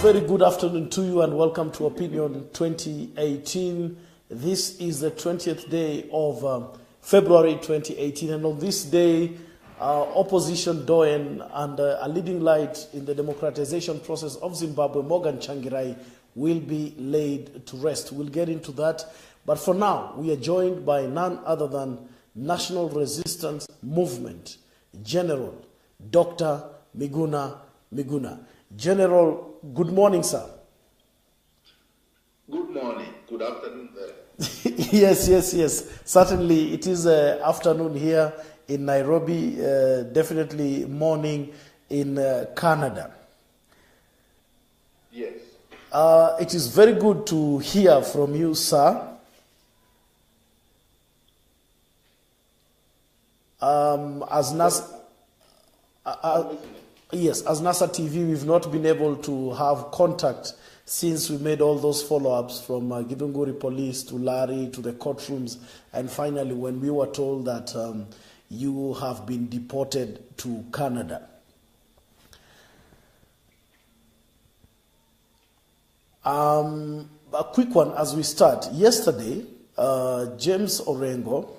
very good afternoon to you and welcome to Opinion 2018. This is the 20th day of February 2018, and on this day, opposition doyen and a leading light in the democratization process of Zimbabwe, Morgan Tsvangirai, will be laid to rest. We'll get into that, but for now, we are joined by none other than National Resistance Movement General Dr. Miguna. General, good morning, sir. Good morning. Good afternoon there. Yes. Certainly, it is afternoon here in Nairobi, definitely morning in Canada. Yes. It is very good to hear from you, sir. As NASA TV, we've not been able to have contact since we made all those follow-ups from Githunguri police to Lari to the courtrooms, and finally when we were told that you have been deported to Canada. A quick one as we start. Yesterday, James Orengo,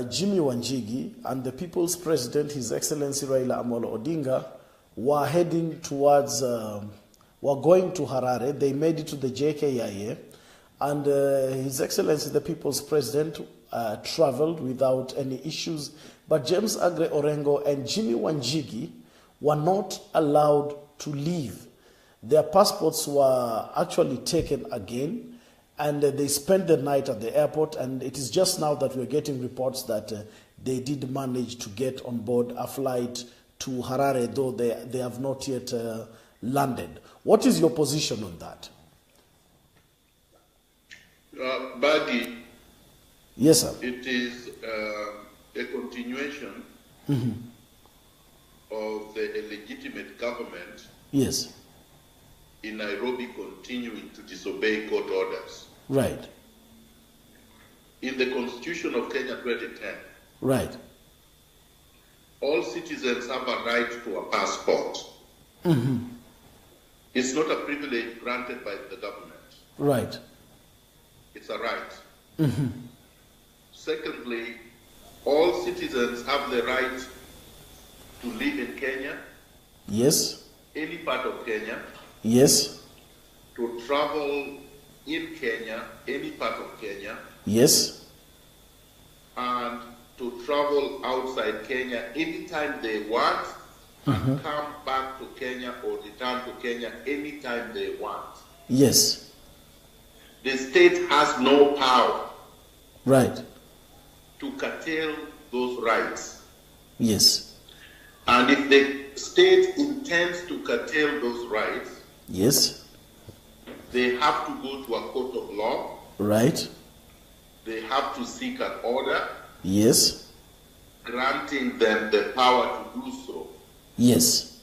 Jimmy Wanjigi, and the People's President, His Excellency Raila Amolo Odinga, were heading towards, were going to Harare. They made it to the JKIA, and His Excellency, the People's President, traveled without any issues. But James Agre Orengo and Jimmy Wanjigi were not allowed to leave. Their passports were actually taken again, and they spent the night at the airport, and it is just now that we're getting reports that they did manage to get on board a flight to Harare, though they have not yet landed. What is your position on that? Badi, yes, sir. it is a continuation of the illegitimate government Yes. in Nairobi continuing to disobey court orders. Right. In the Constitution of Kenya 2010, Right. all citizens have a right to a passport. It's not a privilege granted by the government. Right. It's a right. Secondly, all citizens have the right to live in Kenya, Yes. any part of Kenya, Yes. to travel in Kenya, any part of Kenya, Yes. and to travel outside Kenya anytime they want, and come back to Kenya or return to Kenya anytime they want. Yes. The state has no power Right. to curtail those rights. Yes. And if the state intends to curtail those rights, Yes. they have to go to a court of law. Right. They have to seek an order Yes. granting them the power to do so. Yes.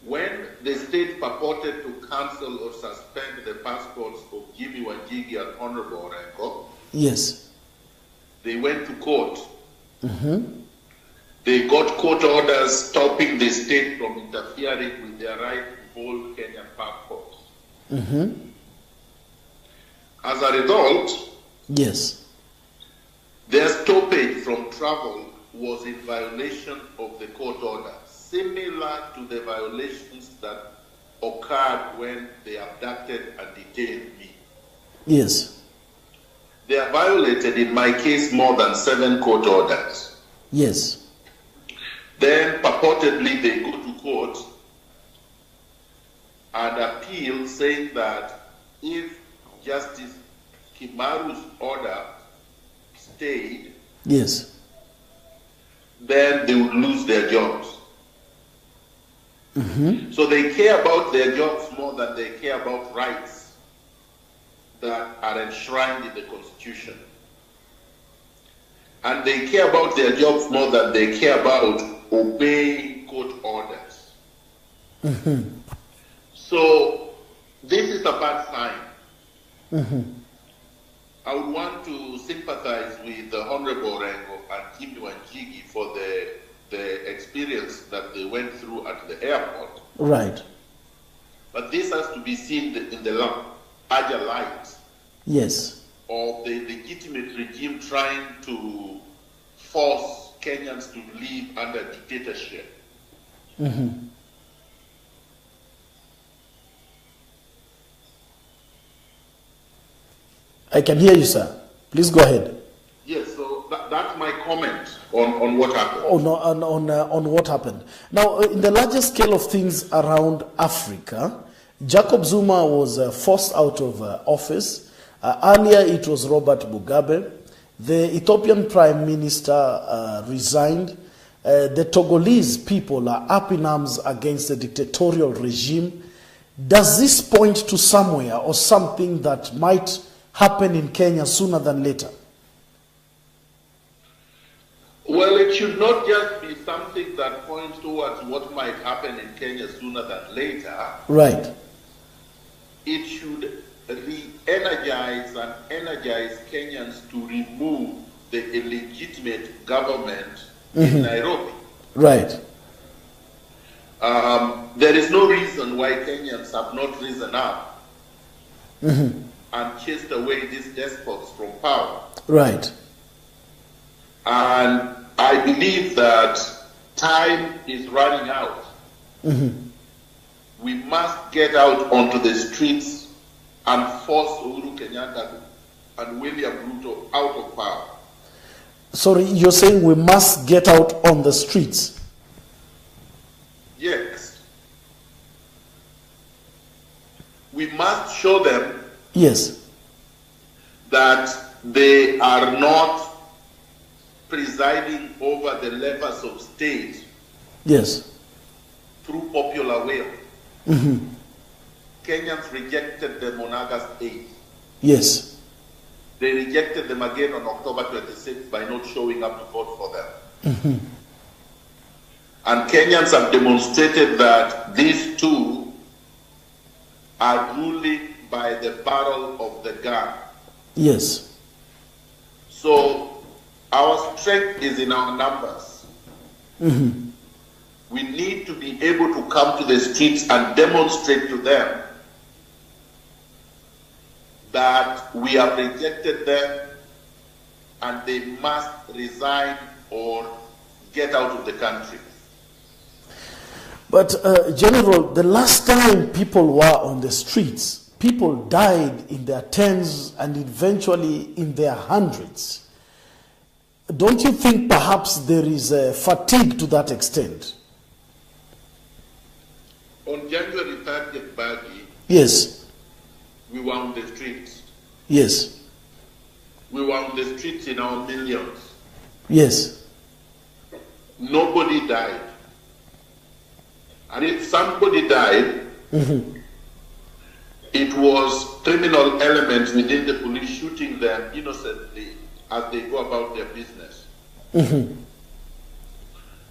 When the state purported to cancel or suspend the passports of Jimmy Wanjigi and Honorable Orengo, Yes. they went to court. They got court orders stopping the state from interfering with their right to hold Kenyan passports. As a result, Yes. their stoppage from travel was in violation of the court order, similar to the violations that occurred when they abducted and detained me. Yes. They have violated, in my case, more than 7 court orders. Yes. Then purportedly they go to court and appeal, saying that if Justice Kimaru's order stayed, Yes. then they would lose their jobs. So they care about their jobs more than they care about rights that are enshrined in the Constitution. And they care about their jobs more than they care about obeying court orders. So this is a bad sign. I would want to sympathize with the Honorable Orengo and Jimmy Wanjigi for the experience that they went through at the airport. Right. But this has to be seen in the larger light Yes. of the legitimate regime trying to force Kenyans to live under dictatorship. Mm-hmm. I can hear you, sir. Please go ahead. Yes, so that's my comment on what happened. Oh, no, on what happened. Now, in the larger scale of things around Africa, Jacob Zuma was forced out of office. Earlier, it was Robert Mugabe. The Ethiopian Prime Minister resigned. The Togolese people are up in arms against the dictatorial regime. Does this point to somewhere or something that might happen in Kenya sooner than later? Well, it should not just be something that points towards what might happen in Kenya sooner than later. Right. It should re-energize and energize Kenyans to remove the illegitimate government in Nairobi. Right. There is no reason why Kenyans have not risen up and chased away these despots from power. Right. And I believe that time is running out. We must get out onto the streets and force Uhuru Kenyatta and William Ruto out of power. Sorry, you're saying we must get out on the streets? Yes. We must show them Yes. that they are not presiding over the levers of state Yes. through popular will. Kenyans rejected them on August 8th. Yes. They rejected them again on October 26th by not showing up to vote for them. And Kenyans have demonstrated that these two are ruling by the barrel of the gun. Yes. So our strength is in our numbers. We need to be able to come to the streets and demonstrate to them that we have rejected them and they must resign or get out of the country. But, General, the last time people were on the streets, people died in their tens and eventually in their hundreds. Don't you think perhaps there is a fatigue to that extent? On January 30th, Bagi, Yes. we were on the streets. Yes. We were on the streets in our millions. Yes. Nobody died. And if somebody died, it was criminal elements within the police shooting them innocently as they go about their business.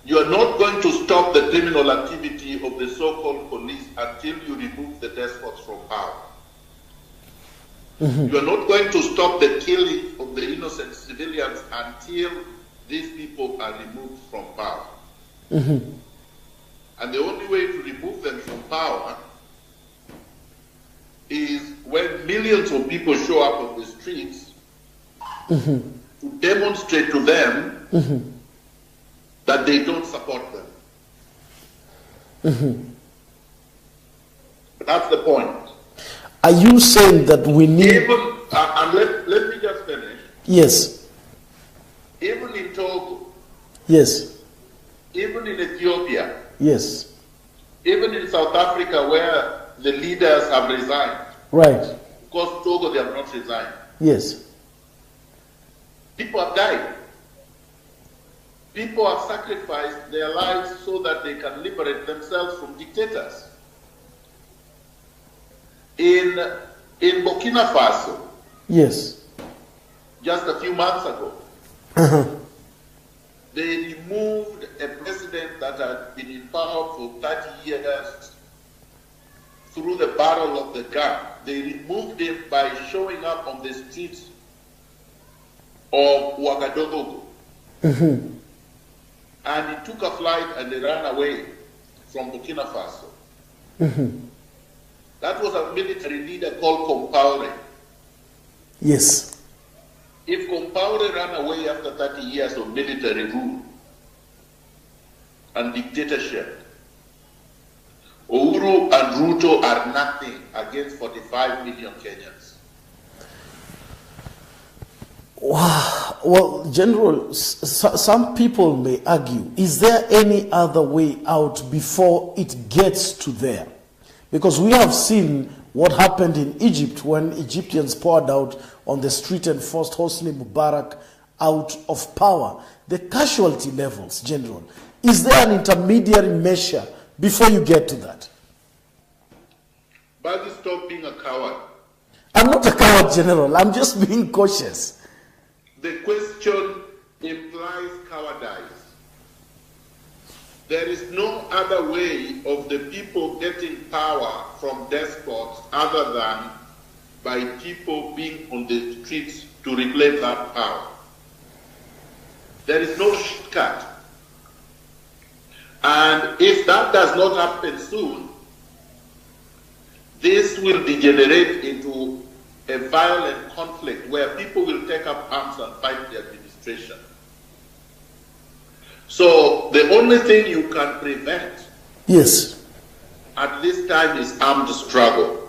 You are not going to stop the criminal activity of the so-called police until you remove the despots from power. You are not going to stop the killing of the innocent civilians until these people are removed from power. And the only way to remove them from power is when millions of people show up on the streets to demonstrate to them that they don't support them. That's the point. Are you saying that we need... Even, and let me just finish. Yes. Even in Togo, Yes. even in Ethiopia, Yes. even in South Africa where the leaders have resigned, Right. because Togo they have not resigned, Yes. people have died. People have sacrificed their lives so that they can liberate themselves from dictators. In Burkina Faso, Yes. just a few months ago, they removed a president that had been in power for 30 years through the barrel of the gun. They removed him by showing up on the streets of Ouagadougou. And he took a flight and they ran away from Burkina Faso. That was a military leader called Compaore. Yes. If Compaore ran away after 30 years of military rule and dictatorship, Uhuru and Ruto are nothing against 45 million Kenyans. Wow. Well, General, some people may argue, is there any other way out before it gets to there? Because we have seen what happened in Egypt when Egyptians poured out on the street and forced Hosni Mubarak out of power. The casualty levels, General, is there an intermediary measure before you get to that? But stop being a coward. I'm not a coward, General. I'm just being cautious. The question implies cowardice. There is no other way of the people getting power from despots other than by people being on the streets to reclaim that power. There is no shortcut. And if that does not happen soon, this will degenerate into a violent conflict where people will take up arms and fight the administration. So the only thing you can prevent, yes, at this time is armed struggle.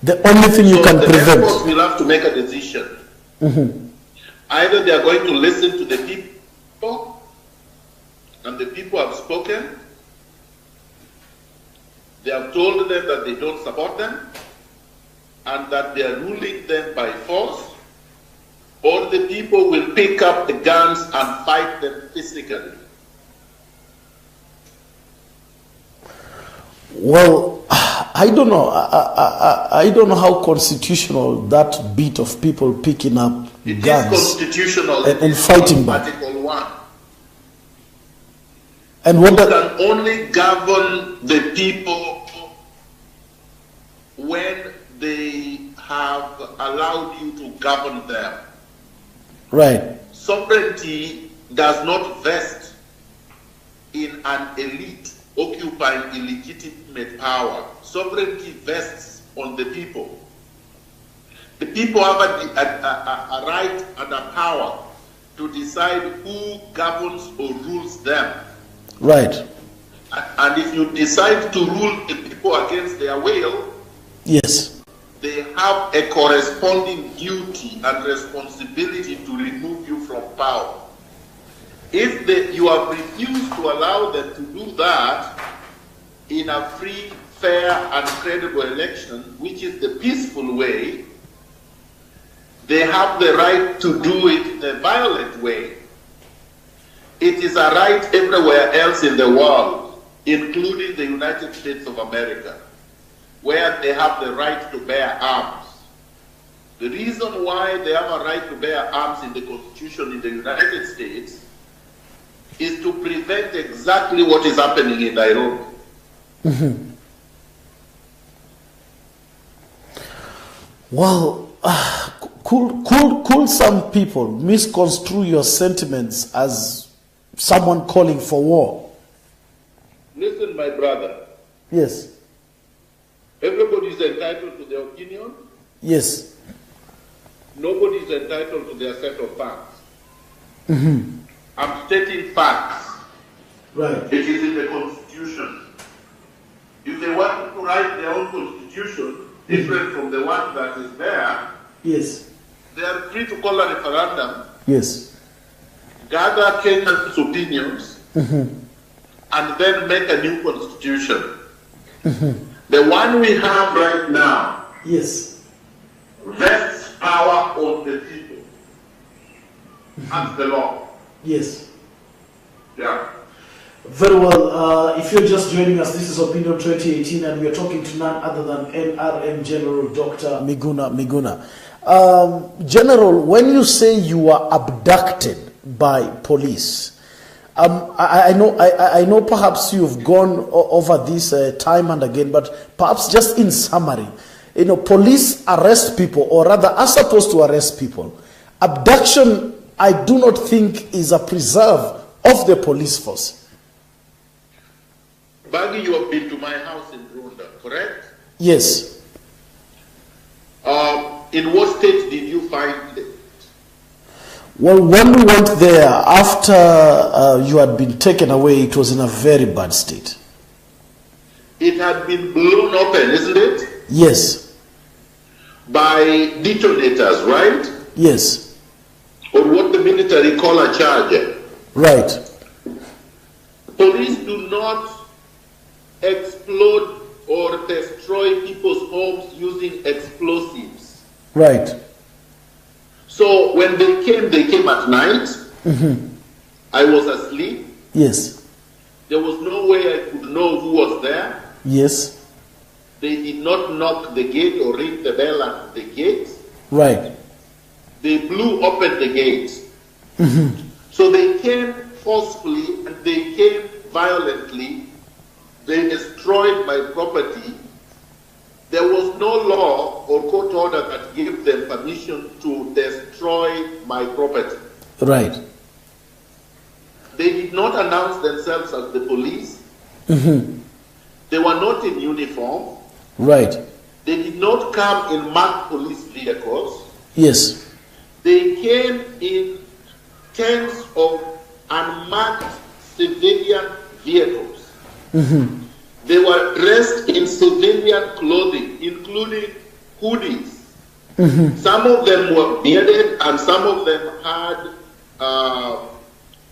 The only thing you can prevent. The despots will have to make a decision. Either they are going to listen to the people, and the people have spoken. They have told them that they don't support them, and that they are ruling them by force, or the people will pick up the guns and fight them physically. Well, I don't know. I don't know how constitutional that bit of people picking up guns is constitutional and fighting back. Article 1. And what you can only govern the people when they have allowed you to govern them. Right. Sovereignty does not vest in an elite occupying illegitimate power. Sovereignty vests on the people. The people have a right and a power to decide who governs or rules them. Right. And if you decide to rule the people against their will, yes, they have a corresponding duty and responsibility to remove you from power. If you have refused to allow them to do that in a free, fair, and credible election, which is the peaceful way, they have the right to do it the violent way. It is a right everywhere else in the world, including the United States of America, where they have the right to bear arms. The reason why they have a right to bear arms in the Constitution in the United States is to prevent exactly what is happening in Nairobi. Well, could some people misconstrue your sentiments as someone calling for war? Listen, my brother. Yes. Everybody is entitled to their opinion. Yes. Nobody is entitled to their set of facts. I'm stating facts. Right. It is in the Constitution. If they want to write their own Constitution, different from the one that is there, yes, they are free to call a referendum, yes, gather Kenyans' opinions, and then make a new Constitution. The one we have right now, yes, vests power on the people as the law. Yes. Yeah. Very well. If you're just joining us, this is Opinion 2018, and we are talking to none other than NRM General Dr. Miguna. General, when you say you were abducted by police, I know perhaps you've gone over this time and again, but perhaps just in summary, police arrest people, or rather are supposed to arrest people. Abduction, I do not think, is a preserve of the police force. Baggy, you have been to my house in Rwanda, correct? Yes. In what state did you find it? Well, when we went there, after you had been taken away, it was in a very bad state. It had been blown open, isn't it? Yes. By detonators, right? Yes. Or what the military call a charge. Right. Police do not explode or destroy people's homes using explosives. Right. So when they came at night. Mm-hmm. I was asleep. Yes. There was no way I could know who was there. Yes. They did not knock the gate or ring the bell at the gate. Right. They blew open the gate. Mm-hmm. So they came forcefully and they came violently. They destroyed my property. There was no law or court order that gave them permission to destroy my property. Right. They did not announce themselves as the police. Mm-hmm. They were not in uniform. Right. They did not come in marked police vehicles. Yes. They came in tens of unmarked civilian vehicles. Mm-hmm. They were dressed in civilian clothing, including hoodies. Mm-hmm. Some of them were bearded, and some of them had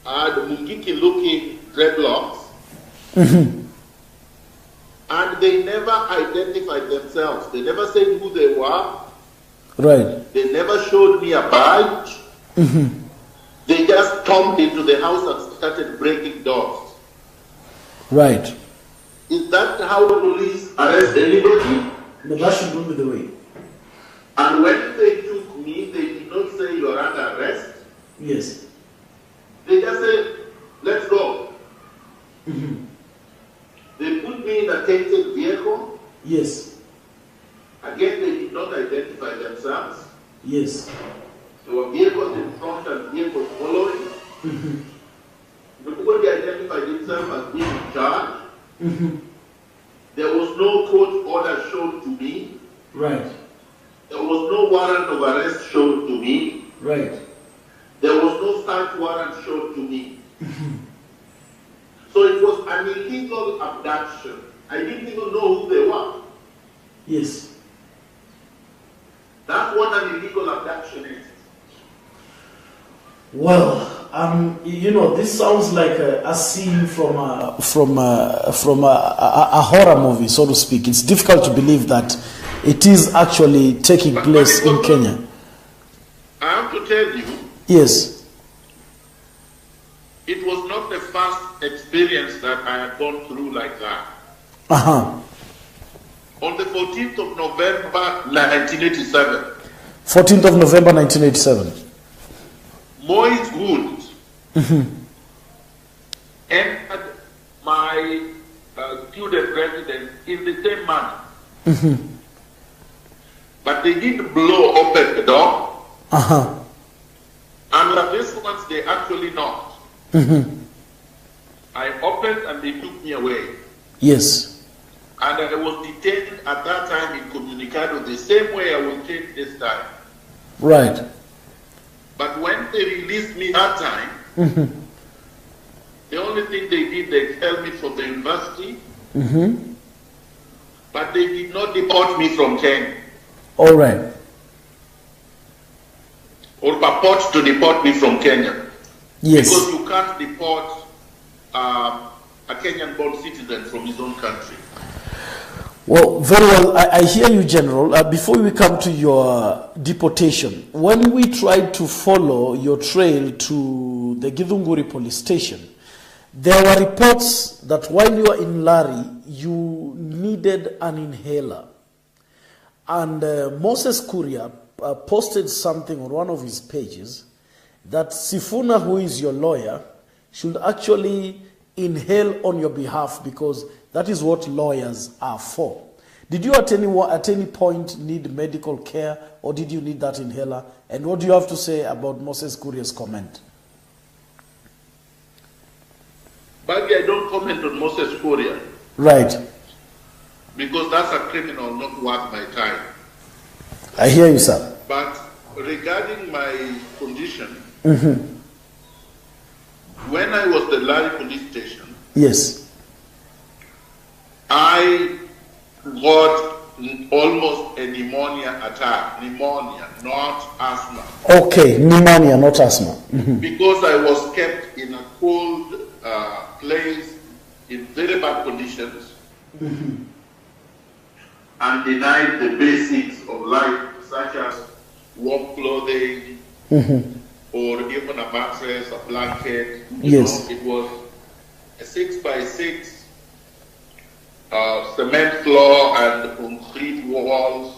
mungiki-looking dreadlocks. Mm-hmm. And they never identified themselves. They never said who they were. Right. They never showed me a badge. Mm-hmm. They just stormed into the house and started breaking doors. Right. Is that how the police arrest anybody? No, that should not be the way. And when they took me, they did not say you are under arrest. Yes. They just said, let's go. Mm-hmm. They put me in a tainted vehicle. Yes. Again, they did not identify themselves. Yes. There were vehicles in front and vehicles following. Mm-hmm. Nobody identified himself as being in charge. Mm-hmm. There was no court order shown to me. Right. There was no warrant of arrest shown to me. Right. There was no search warrant shown to me. Mm-hmm. So it was an illegal abduction. I didn't even know who they were. Yes. That's what an illegal abduction is. Well, this sounds like a scene from a horror movie, so to speak. It's difficult to believe that it is actually taking place in Kenya. I have to tell you. Yes. It was not the first experience that I had gone through like that. Uh-huh. On the 14th of November, 1987. 14th of November, 1987. Moise Wood entered my student residence in the same manner. Mm-hmm. But they did blow open the door. Uh-huh. And this once they actually knocked. Mm-hmm. I opened and they took me away. Yes. And I was detained at that time in Comunicado the same way I was detained this time. Right. But when they released me that time, mm-hmm. the only thing they did, they expelled me from the university. Mm-hmm. But they did not deport me from Kenya. All right. Or purport to deport me from Kenya. Yes. Because you can't deport a Kenyan-born citizen from his own country. Well, very well. I hear you, General. Before we come to your deportation, when we tried to follow your trail to the Githunguri police station, there were reports that while you were in Lari, you needed an inhaler. And Moses Kuria posted something on one of his pages that Sifuna, who is your lawyer, should actually inhale on your behalf because that is what lawyers are for. Did you at any point need medical care, or did you need that inhaler? And what do you have to say about Moses Kuria's comment? But I don't comment on Moses Kuria. Right. because that's a criminal not worth my time. I hear you, sir. But regarding my condition, when I was the Larry police station, yes, I got almost a pneumonia attack. Pneumonia, not asthma. Okay, pneumonia, not asthma. Because I was kept in a cold place in very bad conditions and denied the basics of life, such as warm clothing or even a mattress, a blanket. You know, it was a 6x6 cement floor and concrete walls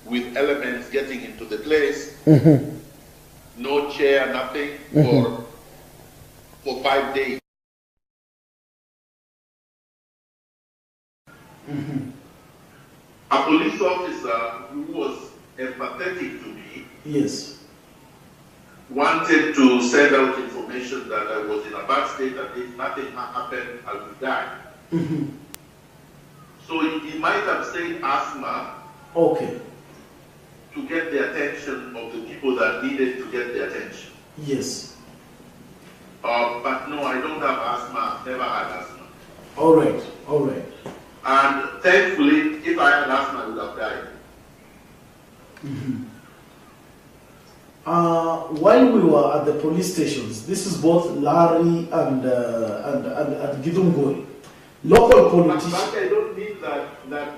with elements getting into the place. No chair, nothing for 5 days. A police officer who was empathetic to me wanted to send out information that I was in a bad state and if nothing happened, I would die. So he might have said asthma to get the attention of the people that needed to get the attention. Yes. But no, I don't have asthma. I've never had asthma. All right, all right. And thankfully, if I had asthma, I would have died. While we were at the police stations, this is both Larry and Githunguri, local politicians. But I don't mean that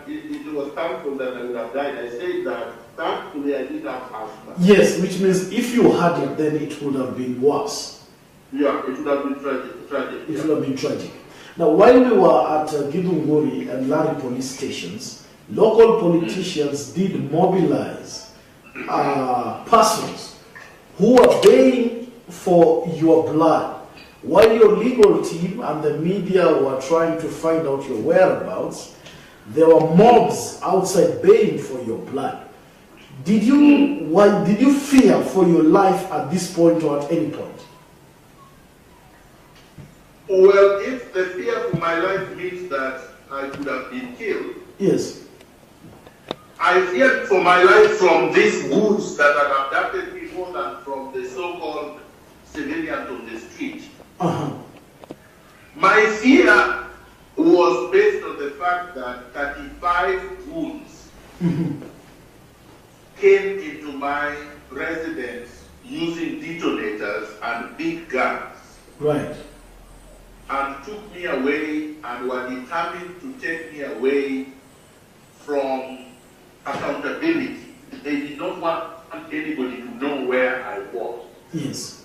it was thankful that I would have died. I said that thankfully I didn't have asthma. Yes, which means if you had it, then it would have been worse. Yeah, it would have been tragic. It would have been tragic. Now, while we were at Githunguri and Larry police stations, local politicians did mobilize persons who were baying for your blood. While your legal team and the media were trying to find out your whereabouts, there were mobs outside baying for your blood. Did you fear for your life at this point or at any point? Well, if the fear for my life means that I could have been killed, yes, I feared for my life from these ghouls that had abducted me more than from the so-called civilians on the street. My fear was based on the fact that 35 ghouls came into my residence using detonators and big guns. Right. And took me away and were determined to take me away from accountability. They did not want anybody to know where I was. Yes.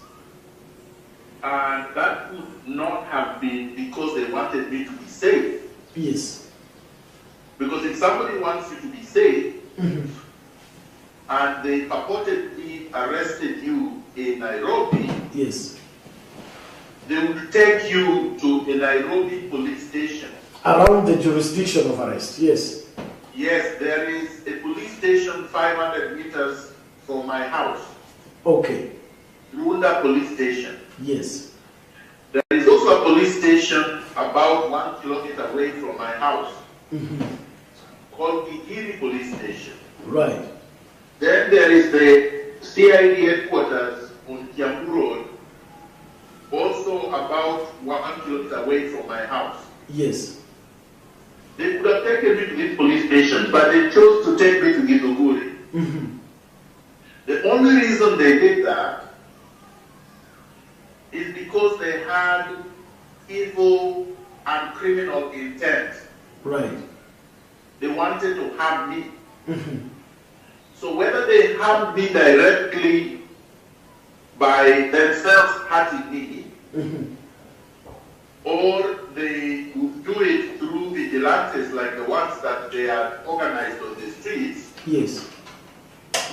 And that would not have been because they wanted me to be safe. Yes. Because if somebody wants you to be safe, and they purportedly arrested you in Nairobi, yes, they would take you to a Nairobi police station. Around the jurisdiction of arrest, yes. Yes, there is a police station 500 meters from my house. Okay. Runda police station. Yes. There is also a police station about 1 kilometer away from my house called Gigiri police station. Right. Then there is the CID headquarters on Kiambu Road, also about 1 kilometer away from my house. Yes. They could have taken me to this police station, but they chose to take me to Githunguri. The only reason they did that is because they had evil and criminal intent. Right. They wanted to harm me. So whether they harmed me directly by themselves hurting me, or they would do it through vigilantes like the ones that they are organized on the streets, yes,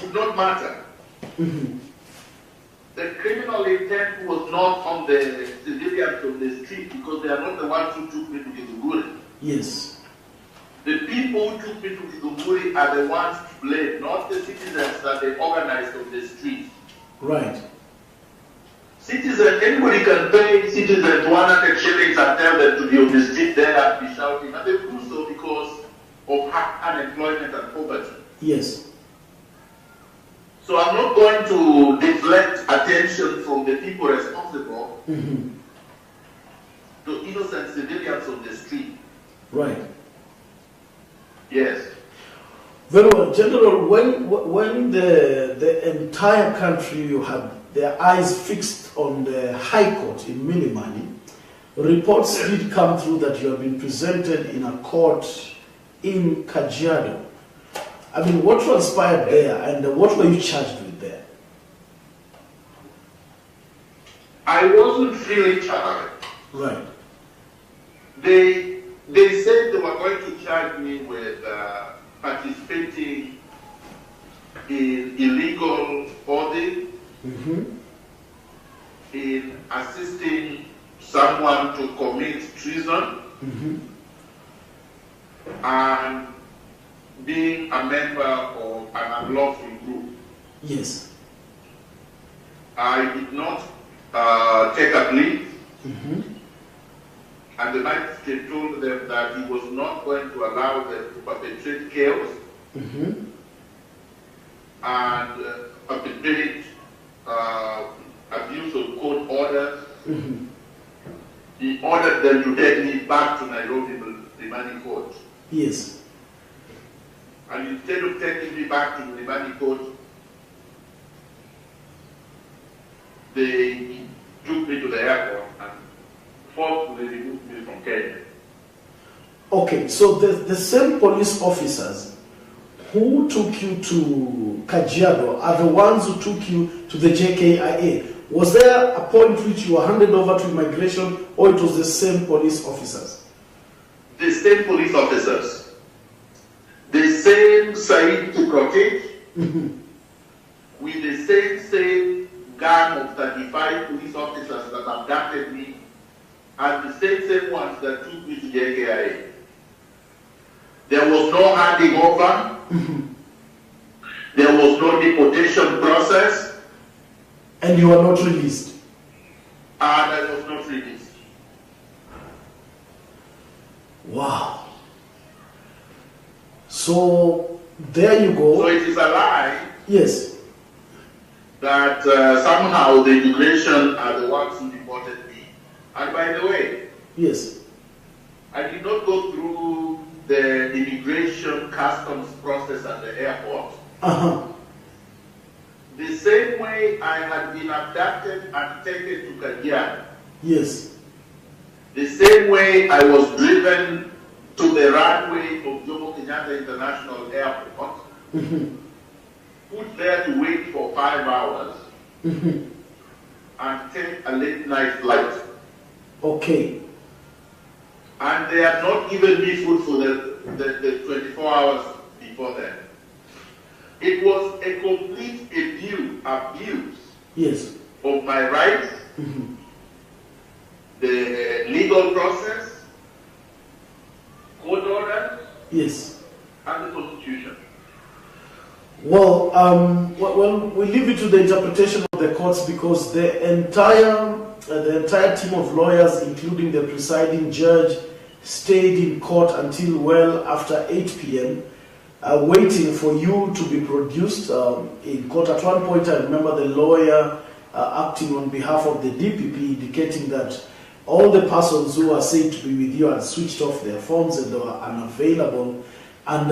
would not matter. The criminal intent was not on the civilians on the street because they are not the ones who took me to Githunguri. yes, The people who took me to Githunguri are the ones to blame, not the citizens that they organized on the street. right, Citizens, anybody can pay citizens 100 shillings and tell them to be on the street there and be shouting, and they do so because of unemployment and poverty. Yes. So I'm not going to deflect attention from the people responsible to innocent civilians on the street. Right. Yes. Very well, General. When the entire country you had their eyes fixed on the High Court in Milimani, reports did come through that you have been presented in a court in Kajiado. I mean, what transpired there, and what were you charged with there? I wasn't really charged. Right. They said they were going to charge me with participating in illegal hoarding, in assisting someone to commit treason, and being a member of an unlawful group. Yes. I did not take a plea, and the magistrate told them that he was not going to allow them to perpetrate chaos and perpetrate abuse of court orders. He ordered them to take me back to Nairobi Rimani Court. Yes. And instead of taking me back to Rimani Court, they took me to the airport and forcibly removed me from Kenya. Okay, so the same police officers who took you to Kajiado are the ones who took you to the JKIA. Was there a point which you were handed over to immigration, or it was the same police officers? The same police officers. The same Said Kiprotich, with the same gang of 35 police officers that abducted me, and the same ones that took me to the JKIA. There was no handing over. There was no deportation process. And you were not released? And I was not released. Wow. So, there you go. So it is a lie. Yes. That somehow the immigration are the ones who deported me. And by the way, yes, I did not go through the immigration customs process at the airport. The same way I had been abducted and taken to Kajiado. Yes. The same way I was driven to the runway of Jomo Kenyatta International Airport, put there to wait for 5 hours, and take a late night flight. Okay. And they had not given me food for the 24 hours before that. It was a complete abuse yes, of my rights, the legal process, court orders, yes, and the Constitution. Well, we leave it to the interpretation of the courts, because the entire team of lawyers, including the presiding judge, stayed in court until well after 8 p.m., waiting for you to be produced in court. At one point, I remember the lawyer acting on behalf of the DPP, indicating that all the persons who are said to be with you had switched off their phones and they were unavailable. And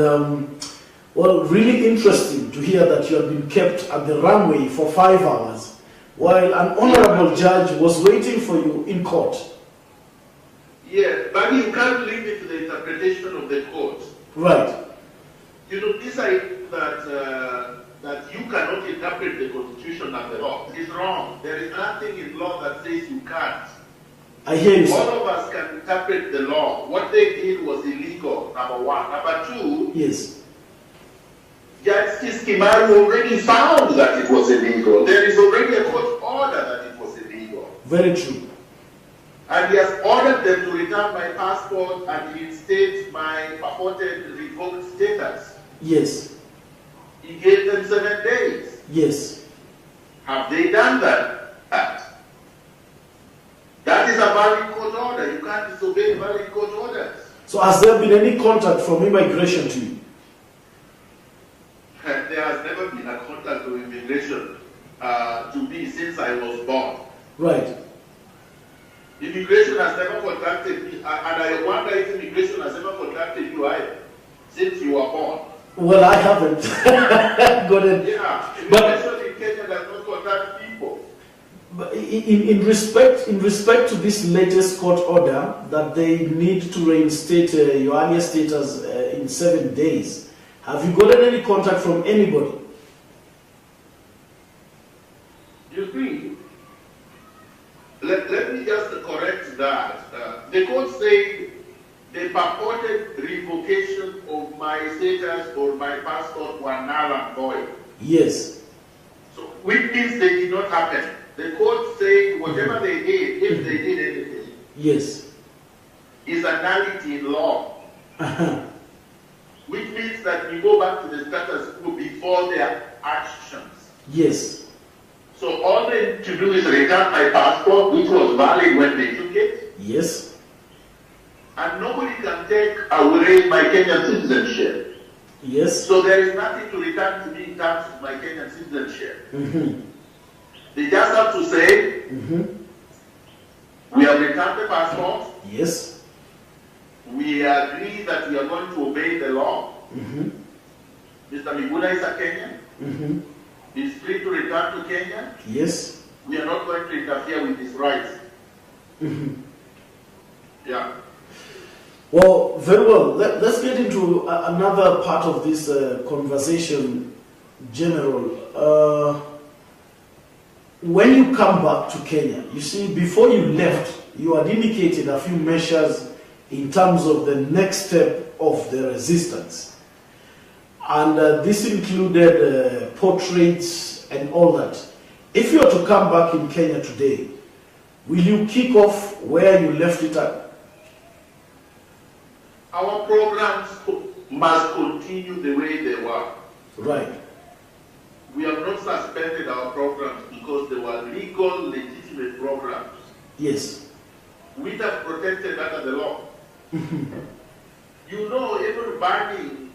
well, really interesting to hear that you had been kept at the runway for 5 hours while an honorable judge was waiting for you in court. Yes, but you can't leave it to the interpretation of the court. Right. You know, this idea that you cannot interpret the Constitution and the law is wrong. There is nothing in law that says you can't. I hear you, sir. All of us can interpret the law. What they did was illegal, number one. Number two, yes, Judge Kiskimaru already found that it was illegal. There is already a court order that it was illegal. Very true. And he has ordered them to return my passport and reinstate my purported revoked status. Yes. He gave them 7 days. Yes. Have they done that? That is a valid court order. You can't disobey valid court orders. So has there been any contact from immigration to you? There has never been a contact of immigration to me since I was born. Right. Immigration has never contacted me, and I wonder if immigration has ever contacted you either, since you were born. Well, I haven't. Got it. Yeah, immigration in Kenya does not contact people. But in respect to this latest court order that they need to reinstate your earlier status in 7 days, have you gotten any contact from anybody? You see, let me just correct that. The court said the purported revocation of my status or my passport were null and void. Yes. So, which means they did not happen. The court said whatever they did, if they did anything, yes, is a nullity in law. Which means that we go back to the status quo before their actions. Yes. So all they need to do is return my passport, which was valid when they took it. Yes. And nobody can take away my Kenyan citizenship. Yes. So there is nothing to return to me in terms of my Kenyan citizenship. They just have to say, we have returned the passport. Yes. We agree that we are going to obey the law. Mr. Miguna is a Kenyan. He's free to return to Kenya. Yes. We are not going to interfere with his rights. Yeah. Well, very well. Let's get into another part of this conversation, General. When you come back to Kenya, you see, before you left, you had indicated a few measures in terms of the next step of the resistance. And this included portraits and all that. If you are to come back in Kenya today, will you kick off where you left it at? Our programs must continue the way they were. Right. We have not suspended our programs because they were legal, legitimate programs. Yes. We have protected under the law. You know, even burning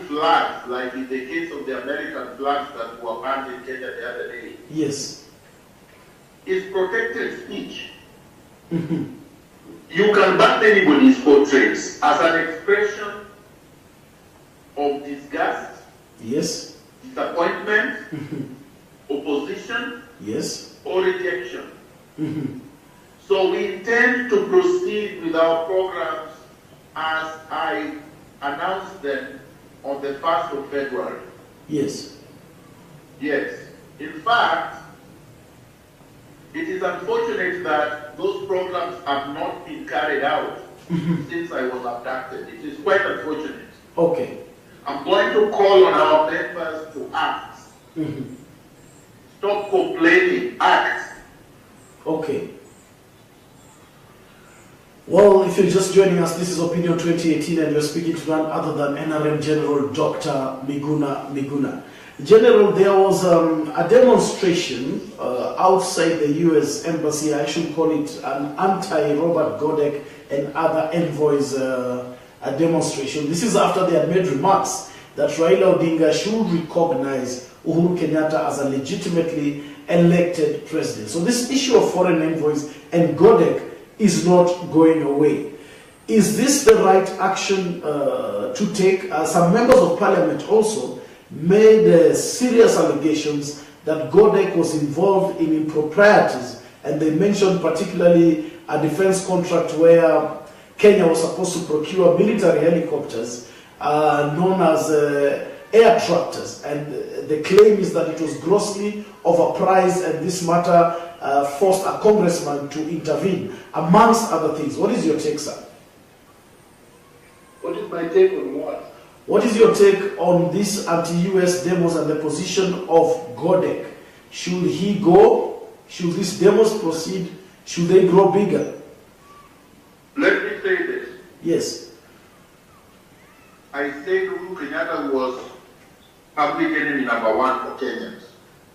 flags, like in the case of the American flags that were banned in Kenya the other day, Yes. is protected speech. You can ban anybody's portraits as an expression of disgust, Yes. disappointment, opposition, Yes. or rejection. So we intend to proceed with our programs as I announced them on the 1st of February. Yes. Yes. In fact, it is unfortunate that those programs have not been carried out since I was abducted. It is quite unfortunate. Okay. I'm going to call on our members to act. Stop complaining, act. Okay. Well, if you're just joining us, this is Opinion 2018 and we're speaking to none other than NRM General Dr. Miguna. General, there was a demonstration outside the US Embassy. I should call it an anti-Robert Godek and other envoys a demonstration. This is after they had made remarks that Raila Odinga should recognize Uhuru Kenyatta as a legitimately elected president. So this issue of foreign envoys and Godek is not going away. Is this the right action to take? Some members of parliament also made serious allegations that Godek was involved in improprieties, and they mentioned particularly a defense contract where Kenya was supposed to procure military helicopters known as air tractors, and the claim is that it was grossly overpriced, and this matter forced a congressman to intervene, amongst other things. What is your take, sir? What is my take on what? What is your take on this anti-US demos and the position of Godek? Should he go? Should these demos proceed? Should they grow bigger? Let me say this. Yes. I said Uhuru Kenyatta was public enemy number 1 for Kenyans.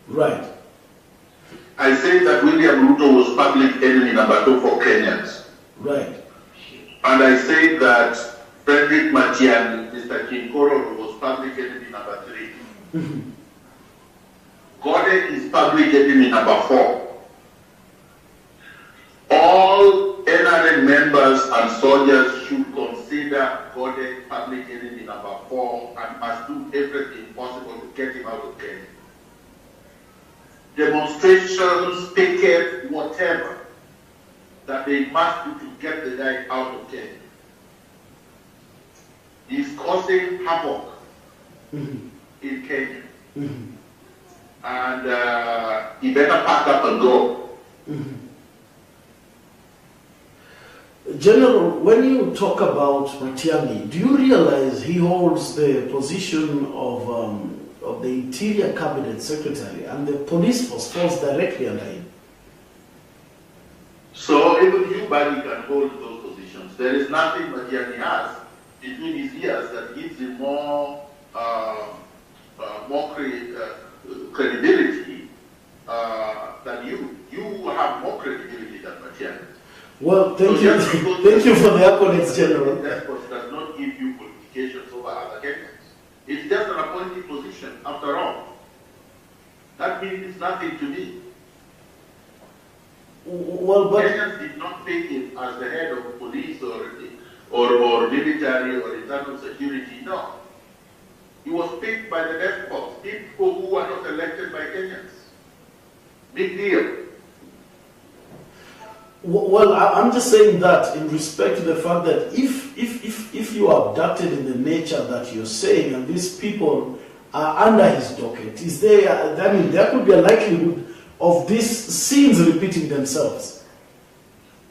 Right. I said that William Ruto was public enemy number 2 for Kenyans. Right. And I say that Frederick Matiang'i, Mr. Kinkoro, was public enemy number 3. Gode is public enemy number 4. All NRM members and soldiers should consider Gode public enemy number 4 and must do everything possible to get him out of Kenya. Demonstrations, picket, whatever, that they must do to get the guy out of Kenya. He's causing havoc in Kenya. And he better pack up and go. General, when you talk about Matiang'i, do you realize he holds the position of the Interior Cabinet Secretary and the police force falls directly under him? So even you, Bali, can hold those positions. There is nothing Matiang'i has between his ears that gives him more credibility than you. You have more credibility than Matiang'i. Well, thank you. Thank you for the accolades, General. That does not give you qualifications over other Kenyans. It's just an appointed position, after all. That means nothing to me. Well, but Kenyans did not pick him as the head of police or military or internal security. No. He was picked by the despots, people who were not elected by Kenyans. Big deal. well, I'm just saying that in respect to the fact that if you are abducted in the nature that you're saying, and these people are under his docket, is there? I mean, there could be a likelihood of these scenes repeating themselves.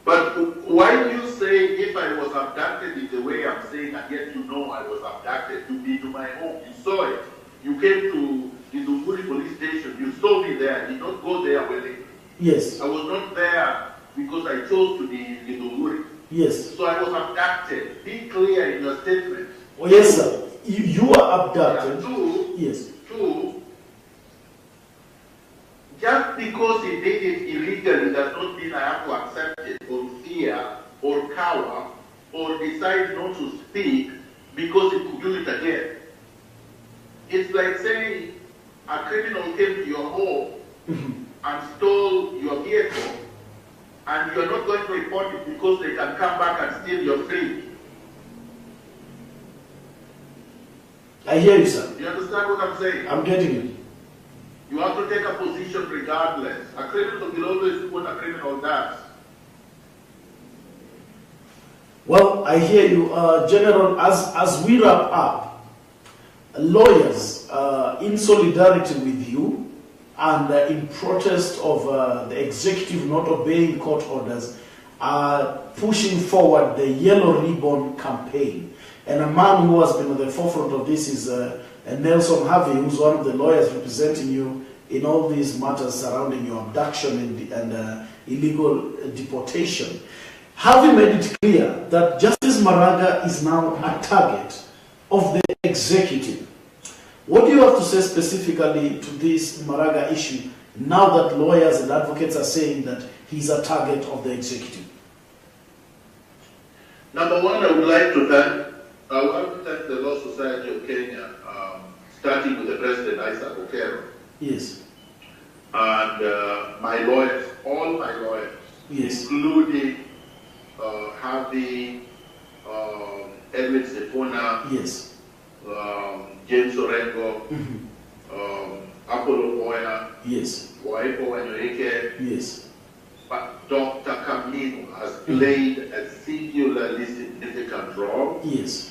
But why do you say if I was abducted in the way I'm saying, and yet you know I was abducted to be to my home? You saw it. You came to the Uhuru police station. You saw me there. I did not go there willingly. Yes. I was not there because I chose to be in Uhuru. Yes. So I was abducted. Be clear in your statement. Oh, yes, sir. You are abducted. Two. Yes. Two. Just because he did it illegally does not mean I have to accept it, or fear, or cower, or decide not to speak because he could do it again. It's like saying a criminal came to your home and stole your vehicle, and you're not going to report it because they can come back and steal your fridge. I hear you, sir. You understand what I'm saying? I'm getting it. You have to take a position regardless. A criminal will always do what a criminal does. Well, I hear you, General. As we wrap up, lawyers, in solidarity with you and in protest of the executive not obeying court orders, are pushing forward the Yellow Ribbon campaign. And a man who has been at the forefront of this is Nelson Harvey, who's one of the lawyers representing you in all these matters surrounding your abduction and illegal deportation. Harvey made it clear that Justice Maraga is now a target of the executive. What do you have to say specifically to this Maraga issue now that lawyers and advocates are saying that he's a target of the executive? Number one, I would like to thank the Law Society of Kenya, starting with the President, Isaac Okero. Yes. And my lawyers, all my lawyers, yes, including Harvey, Edwin Sifuna, yes, James Orengo, Apollo Moya, yes, Waipo Wanyoike, yes. but Dr. Camino has played a singularly significant role. Yes.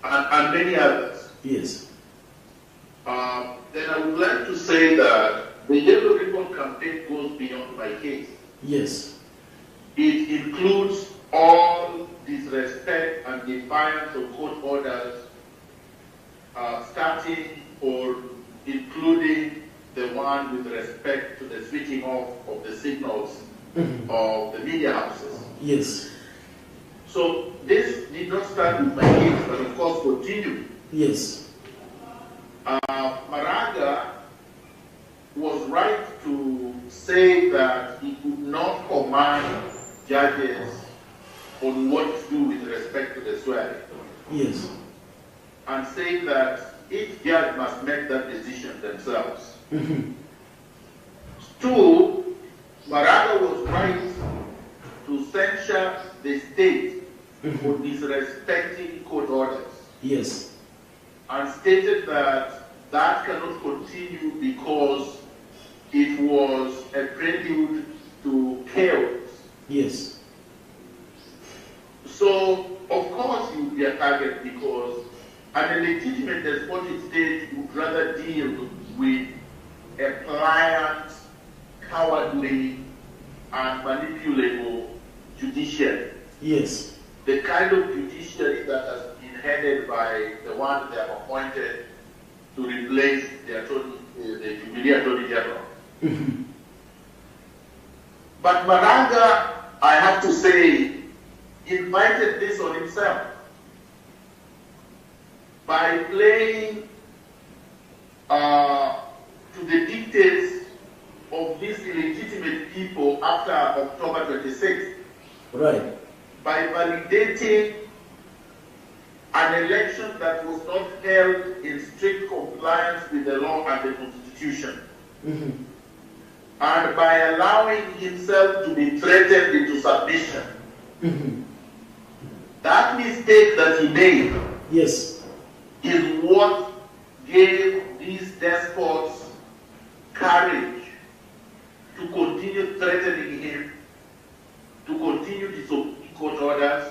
And many others. Yes. Then I would like to say that the Yellow Ribbon campaign goes beyond my case. Yes. It includes all disrespect and defiance of court orders, starting or including the one with respect to the switching off of the signals of the media houses. Yes. So this did not start with my case, but of course continued. Yes. Maraga was right to say that he could not command judges on what to do to the swearing. Yes. And saying that each judge must make that decision themselves. Two, Maraga was right to censure the state for disrespecting court orders. Yes. And stated that that cannot continue because it was a prelude to chaos. Yes. So, of course, you would be a target because an illegitimate despotic state would rather deal with a pliant, cowardly, and manipulable judiciary. Yes. The kind of judiciary that has been headed by the one they have appointed to replace the Jubilee Attorney General. But Maraga, I have to say, invited this on himself by playing to the dictates of these illegitimate people after October 26th. Right. By validating an election that was not held in strict compliance with the law and the Constitution. And by allowing himself to be threatened into submission. That mistake that he made, yes, is what gave these despots courage to continue threatening him, to continue disobeying court orders,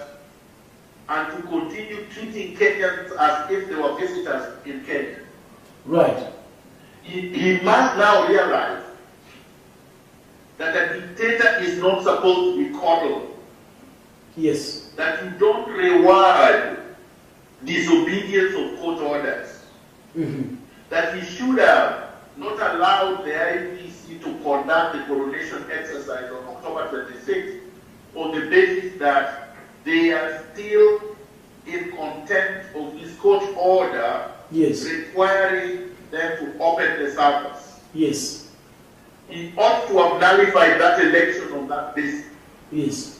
and to continue treating Kenyans as if they were visitors in Kenya. Right. He must now realize that a dictator is not supposed to be coddled. Yes. That you don't reward disobedience of court orders. That he should have not allowed the IPC to conduct the coronation exercise on October 26th on the basis that they are still in contempt of his court order, yes, requiring them to open the service. Yes. He ought to have nullified that election on that basis. Yes.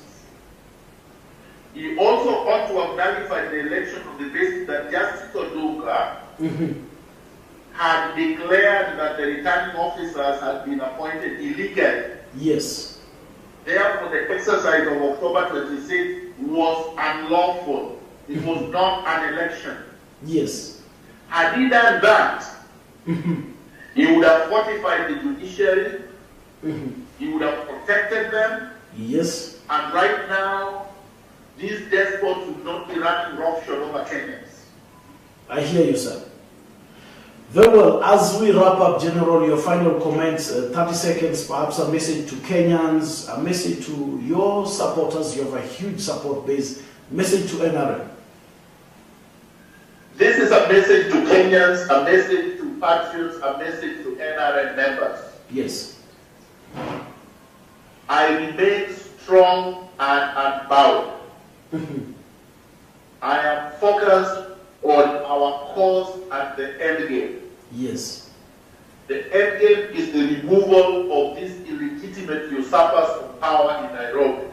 He also ought to have nullified the election on the basis that Justice Odunga had declared that the returning officers had been appointed illegally. Yes. Therefore, the exercise of October 26th was unlawful. It was not an election. Yes. Had he done that, he would have fortified the judiciary, he would have protected them, yes, and right now, these despots would not be running roughshod over Kenyans. I hear you, sir. Very well. As we wrap up, General, your final comments, 30 seconds, perhaps a message to Kenyans, a message to your supporters. You have a huge support base. Message to NRM. This is a message to Kenyans, a message to patriots, a message to NRM members. Yes. I remain strong and unbowed. I am focused on our cause at the end game. Yes. The end game is the removal of these illegitimate usurpers of power in Nairobi.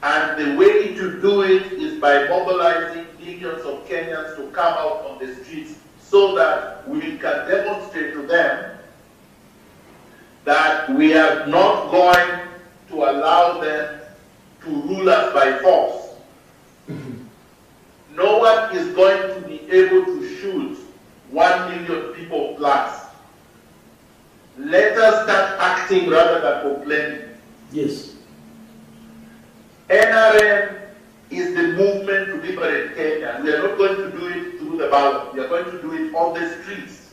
And the way to do it is by mobilizing millions of Kenyans to come out on the streets so that we can demonstrate to them that we are not going to allow them to rule us by force. No one is going to be able to shoot 1 million people plus. Let us start acting rather than complaining. Yes. NRM is the movement to liberate Kenya. We are not going to do it through the ballot. We are going to do it on the streets.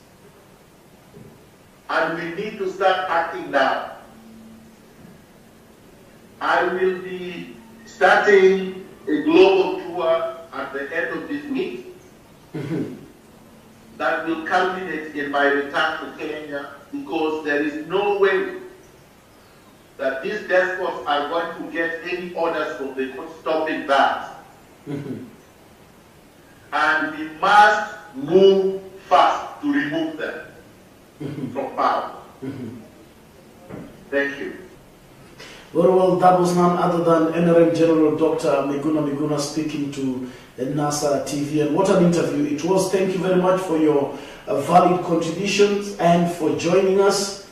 And we need to start acting now. I will be starting a global tour at the end of this week that will culminate in my return to Kenya, because there is no way that these despots are going to get any orders from the court stopping that. And we must move fast to remove them from power. Thank you. Very well, that was none other than NRM General Dr. Miguna speaking to NASA TV. And what an interview it was. Thank you very much for your valid contributions and for joining us.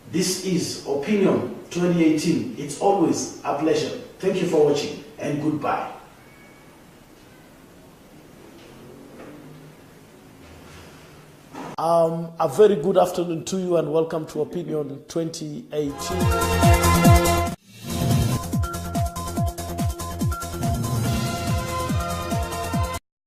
This is Opinion 2018. It's always a pleasure. Thank you for watching and goodbye. A very good afternoon to you and welcome to Opinion 2018.